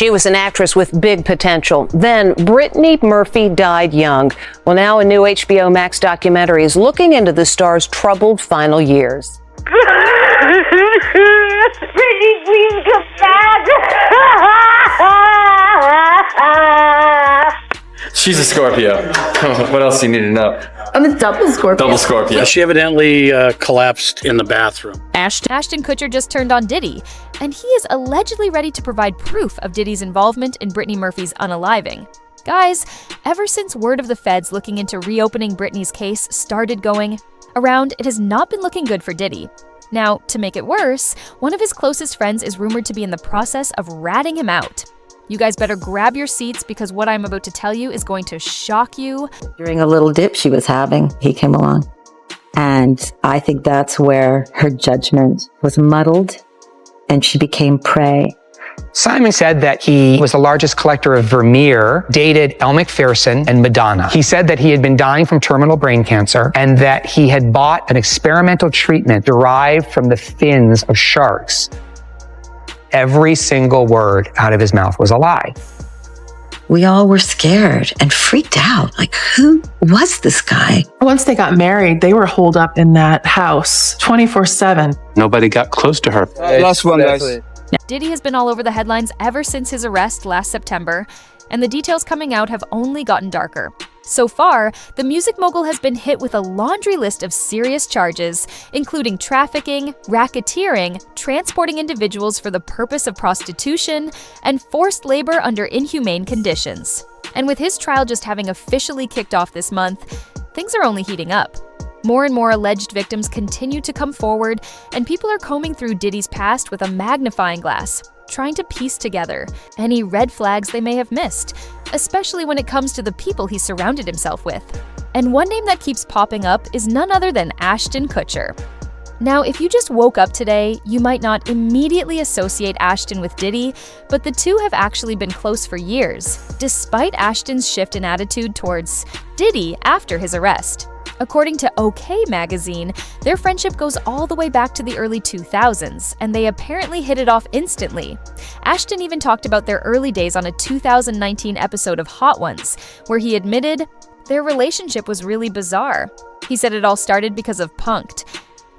She was an actress with big potential. Then Brittany Murphy died young. Well, now a new HBO Max documentary is looking into the star's troubled final years. Brittany, please come back. She's a Scorpio. What else do you need to know? I'm a double Scorpio. Double Scorpio. She evidently collapsed in the bathroom. Ashton Kutcher just turned on Diddy, and he is allegedly ready to provide proof of Diddy's involvement in Brittany Murphy's unaliving. Guys, ever since word of the feds looking into reopening Brittany's case started going around, it has not been looking good for Diddy. Now, to make it worse, one of his closest friends is rumored to be in the process of ratting him out. You guys better grab your seats because what I'm about to tell you is going to shock you. During a little dip she was having, he came along. And I think that's where her judgment was muddled and she became prey. Simon said that he was the largest collector of Vermeer, dated Elle Macpherson and Madonna. He said that he had been dying from terminal brain cancer and that he had bought an experimental treatment derived from the fins of sharks. Every single word out of his mouth was a lie. We all were scared and freaked out. Like, who was this guy? Once they got married, they were holed up in that house 24/7. Nobody got close to her. Last one, guys. Diddy has been all over the headlines ever since his arrest last September, and the details coming out have only gotten darker. So far, the music mogul has been hit with a laundry list of serious charges, including trafficking, racketeering, transporting individuals for the purpose of prostitution, and forced labor under inhumane conditions. And with his trial just having officially kicked off this month, things are only heating up. More and more alleged victims continue to come forward, and people are combing through Diddy's past with a magnifying glass, trying to piece together any red flags they may have missed, especially when it comes to the people he surrounded himself with. And one name that keeps popping up is none other than Ashton Kutcher. Now, if you just woke up today, you might not immediately associate Ashton with Diddy, but the two have actually been close for years, despite Ashton's shift in attitude towards Diddy after his arrest. According to OK magazine, their friendship goes all the way back to the early 2000s, and they apparently hit it off instantly. Ashton even talked about their early days on a 2019 episode of Hot Ones, where he admitted their relationship was really bizarre. He said it all started because of punked.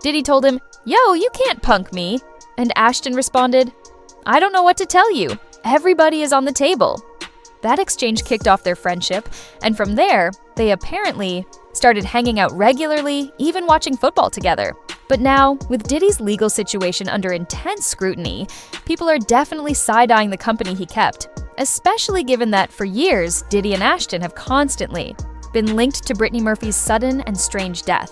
Diddy told him, "Yo, you can't punk me." And Ashton responded, "I don't know what to tell you. Everybody is on the table." That exchange kicked off their friendship, and from there, they apparently started hanging out regularly, even watching football together. But now, with Diddy's legal situation under intense scrutiny, people are definitely side-eyeing the company he kept, especially given that for years, Diddy and Ashton have constantly been linked to Brittany Murphy's sudden and strange death.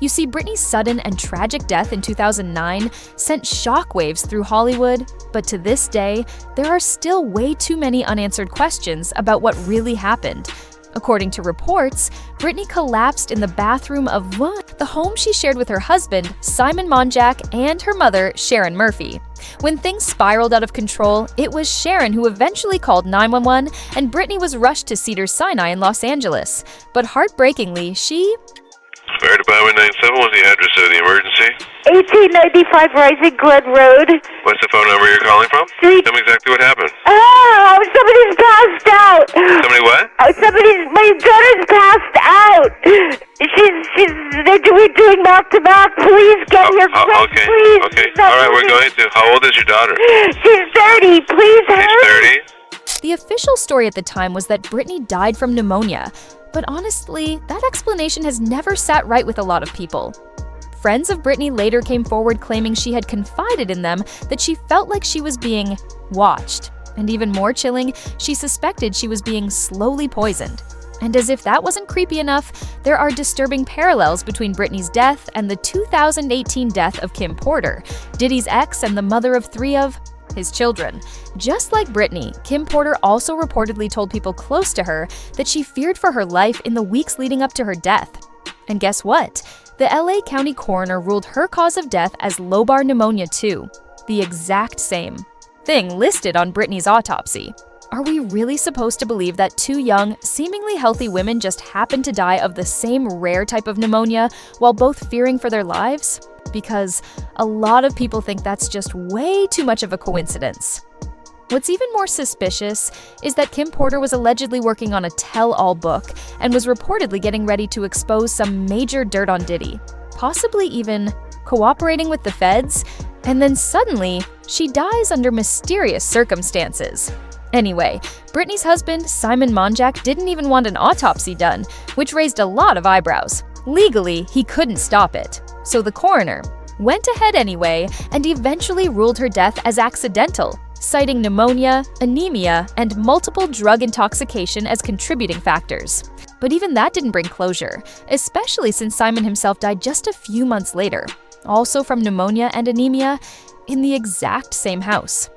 You see, Brittany's sudden and tragic death in 2009 sent shockwaves through Hollywood, but to this day, there are still way too many unanswered questions about what really happened. According to reports, Brittany collapsed in the bathroom of the home she shared with her husband, Simon Monjack, and her mother, Sharon Murphy. When things spiraled out of control, it was Sharon who eventually called 911, and Brittany was rushed to Cedars-Sinai in Los Angeles. But heartbreakingly, she... Fire Department 97, what's the address of the emergency? 1895 Rising Glen Road. What's the phone number you're calling from? Tell me exactly what happened. Oh, somebody's passed out. Somebody what? My daughter's passed out. We're doing mouth to mouth. Please get here quick, okay, please. Okay. All right, we're going to. How old is your daughter? She's 30. Please hurry. She's 30? The official story at the time was that Brittany died from pneumonia, but honestly, that explanation has never sat right with a lot of people. Friends of Brittany later came forward claiming she had confided in them that she felt like she was being watched. And even more chilling, she suspected she was being slowly poisoned. And as if that wasn't creepy enough, there are disturbing parallels between Brittany's death and the 2018 death of Kim Porter, Diddy's ex and the mother of 3 of his children. Just like Brittany, Kim Porter also reportedly told people close to her that she feared for her life in the weeks leading up to her death. And guess what? The LA County coroner ruled her cause of death as lobar pneumonia too, the exact same thing listed on Brittany's autopsy. Are we really supposed to believe that 2 young, seemingly healthy women just happened to die of the same rare type of pneumonia while both fearing for their lives? Because a lot of people think that's just way too much of a coincidence. What's even more suspicious is that Kim Porter was allegedly working on a tell-all book and was reportedly getting ready to expose some major dirt on Diddy, possibly even cooperating with the feds, and then suddenly, she dies under mysterious circumstances. Anyway, Brittany's husband, Simon Monjack, didn't even want an autopsy done, which raised a lot of eyebrows. Legally, he couldn't stop it. So the coroner went ahead anyway and eventually ruled her death as accidental, citing pneumonia, anemia, and multiple drug intoxication as contributing factors. But even that didn't bring closure, especially since Simon himself died just a few months later, also from pneumonia and anemia, in the exact same house.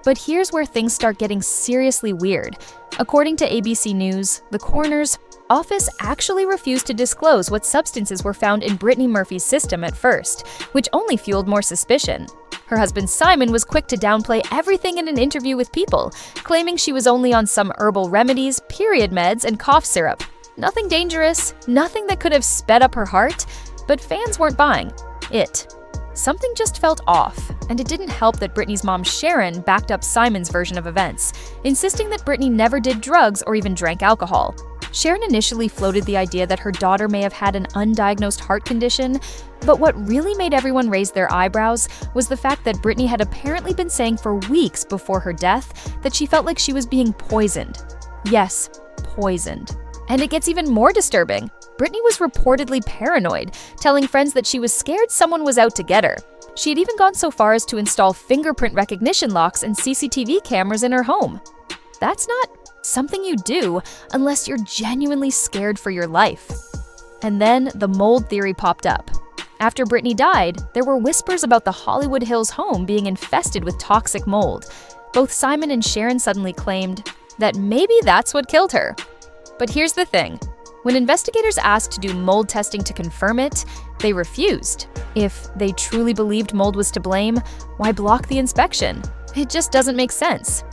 But here's where things start getting seriously weird. According to ABC News, the coroner's office actually refused to disclose what substances were found in Brittany Murphy's system at first, which only fueled more suspicion. Her husband Simon was quick to downplay everything in an interview with People, claiming she was only on some herbal remedies, period meds, and cough syrup. Nothing dangerous, nothing that could have sped up her heart, but fans weren't buying it. Something just felt off, and it didn't help that Brittany's mom Sharon backed up Simon's version of events, insisting that Brittany never did drugs or even drank alcohol. Sharon initially floated the idea that her daughter may have had an undiagnosed heart condition, but what really made everyone raise their eyebrows was the fact that Brittany had apparently been saying for weeks before her death that she felt like she was being poisoned. Yes, poisoned. And it gets even more disturbing. Brittany was reportedly paranoid, telling friends that she was scared someone was out to get her. She had even gone so far as to install fingerprint recognition locks and CCTV cameras in her home. That's not something you do unless you're genuinely scared for your life. And then the mold theory popped up. After Brittany died, there were whispers about the Hollywood Hills home being infested with toxic mold. Both Simon and Sharon suddenly claimed that maybe that's what killed her. But here's the thing. When investigators asked to do mold testing to confirm it, they refused. If they truly believed mold was to blame, why block the inspection? It just doesn't make sense.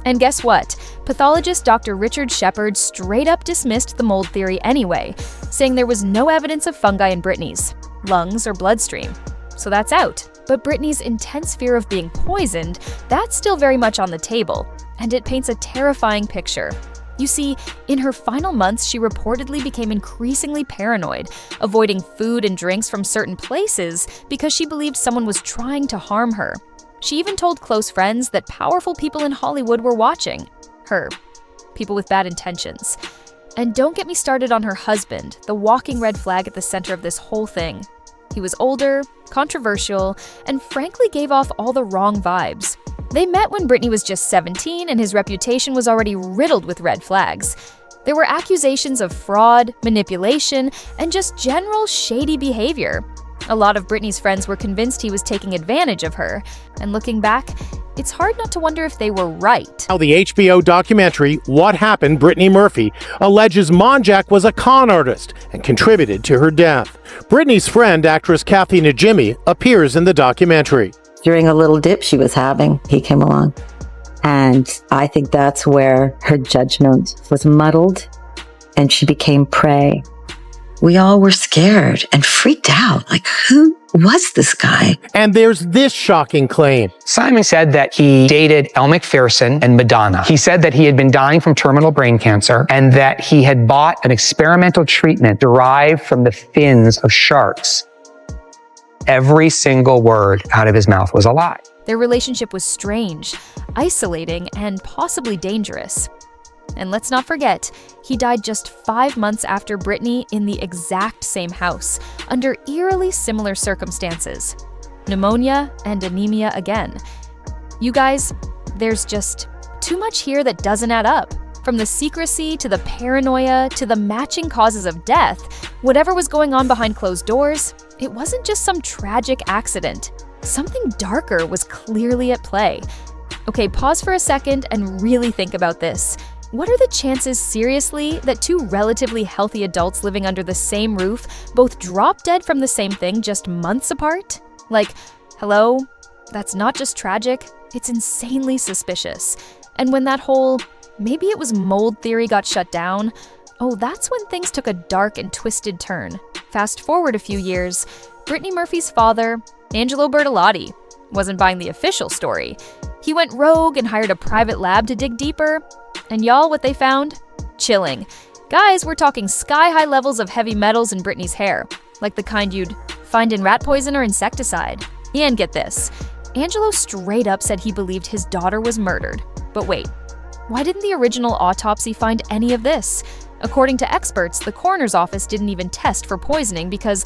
And guess what? Pathologist Dr. Richard Shepard straight up dismissed the mold theory anyway, saying there was no evidence of fungi in Brittany's lungs or bloodstream. So that's out. But Brittany's intense fear of being poisoned, that's still very much on the table, and it paints a terrifying picture. You see, in her final months, she reportedly became increasingly paranoid, avoiding food and drinks from certain places because she believed someone was trying to harm her. She even told close friends that powerful people in Hollywood were watching her, people with bad intentions. And don't get me started on her husband, the walking red flag at the center of this whole thing. He was older, controversial, and frankly gave off all the wrong vibes. They met when Brittany was just 17 and his reputation was already riddled with red flags. There were accusations of fraud, manipulation, and just general shady behavior. A lot of Brittany's friends were convinced he was taking advantage of her. And looking back, it's hard not to wonder if they were right. Now, the HBO documentary, What Happened, Brittany Murphy, alleges Monjack was a con artist and contributed to her death. Brittany's friend, actress Kathy Najimy, appears in the documentary. During a little dip she was having, he came along. And I think that's where her judgment was muddled and she became prey. We all were scared and freaked out. Like, who was this guy? And there's this shocking claim. Simon said that he dated Elle Macpherson and Madonna. He said that he had been dying from terminal brain cancer and that he had bought an experimental treatment derived from the fins of sharks. Every single word out of his mouth was a lie. Their relationship was strange, isolating, and possibly dangerous. And let's not forget, he died just 5 months after Brittany in the exact same house, under eerily similar circumstances. Pneumonia and anemia again. You guys, there's just too much here that doesn't add up. From the secrecy to the paranoia to the matching causes of death, whatever was going on behind closed doors, it wasn't just some tragic accident. Something darker was clearly at play. Okay, pause for a second and really think about this. What are the chances, seriously, that two relatively healthy adults living under the same roof both drop dead from the same thing just months apart? Like, hello? That's not just tragic, it's insanely suspicious. And when that whole maybe it was mold theory got shut down, oh, that's when things took a dark and twisted turn. Fast forward a few years, Brittany Murphy's father, Angelo Bertolotti, wasn't buying the official story. He went rogue and hired a private lab to dig deeper. And y'all, what they found? Chilling. Guys, we're talking sky-high levels of heavy metals in Brittany's hair, like the kind you'd find in rat poison or insecticide. And get this, Angelo straight up said he believed his daughter was murdered. But wait, why didn't the original autopsy find any of this? According to experts, the coroner's office didn't even test for poisoning because,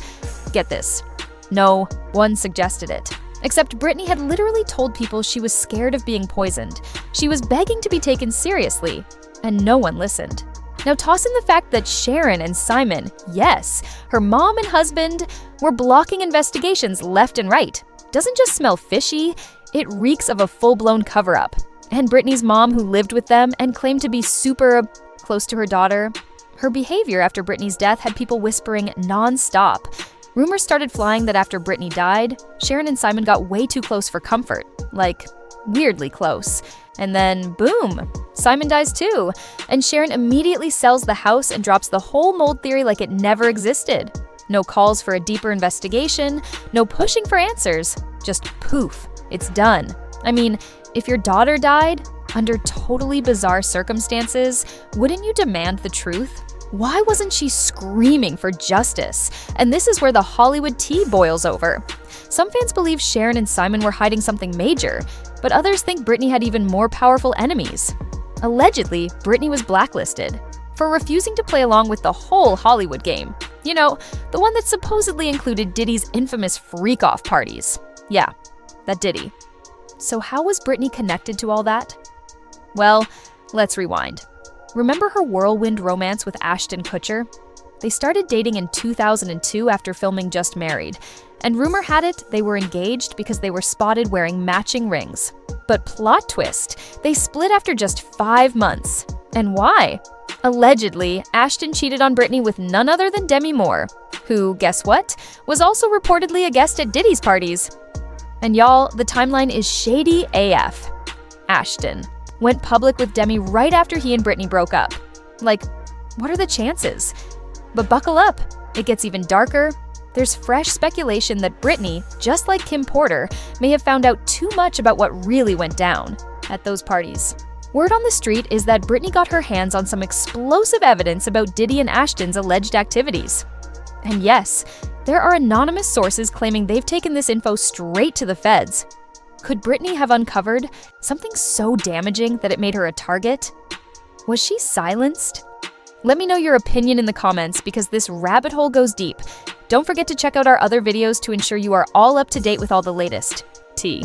get this, no one suggested it. Except Brittany had literally told people she was scared of being poisoned. She was begging to be taken seriously, and no one listened. Now toss in the fact that Sharon and Simon, yes, her mom and husband, were blocking investigations left and right. Doesn't just smell fishy, it reeks of a full-blown cover-up. And Brittany's mom, who lived with them and claimed to be super close to her daughter, her behavior after Brittany's death had people whispering non-stop. Rumors started flying that after Brittany died, Sharon and Simon got way too close for comfort, like weirdly close. And then, boom, Simon dies too, and Sharon immediately sells the house and drops the whole mold theory like it never existed. No calls for a deeper investigation, no pushing for answers, just poof, it's done. I mean, if your daughter died under totally bizarre circumstances, wouldn't you demand the truth? Why wasn't she screaming for justice? And this is where the Hollywood tea boils over. Some fans believe Sharon and Simon were hiding something major, but others think Brittany had even more powerful enemies. Allegedly, Brittany was blacklisted for refusing to play along with the whole Hollywood game. You know, the one that supposedly included Diddy's infamous freak-off parties. Yeah, that Diddy. So how was Brittany connected to all that? Well, let's rewind. Remember her whirlwind romance with Ashton Kutcher? They started dating in 2002 after filming Just Married, and rumor had it they were engaged because they were spotted wearing matching rings. But plot twist, they split after just 5 months. And why? Allegedly, Ashton cheated on Brittany with none other than Demi Moore, who, guess what, was also reportedly a guest at Diddy's parties. And y'all, the timeline is shady AF. Ashton went public with Demi right after he and Brittany broke up. Like, what are the chances? But buckle up, it gets even darker. There's fresh speculation that Brittany, just like Kim Porter, may have found out too much about what really went down at those parties. Word on the street is that Brittany got her hands on some explosive evidence about Diddy and Ashton's alleged activities. And yes, there are anonymous sources claiming they've taken this info straight to the feds. Could Brittany have uncovered something so damaging that it made her a target? Was she silenced? Let me know your opinion in the comments because this rabbit hole goes deep. Don't forget to check out our other videos to ensure you are all up to date with all the latest tea.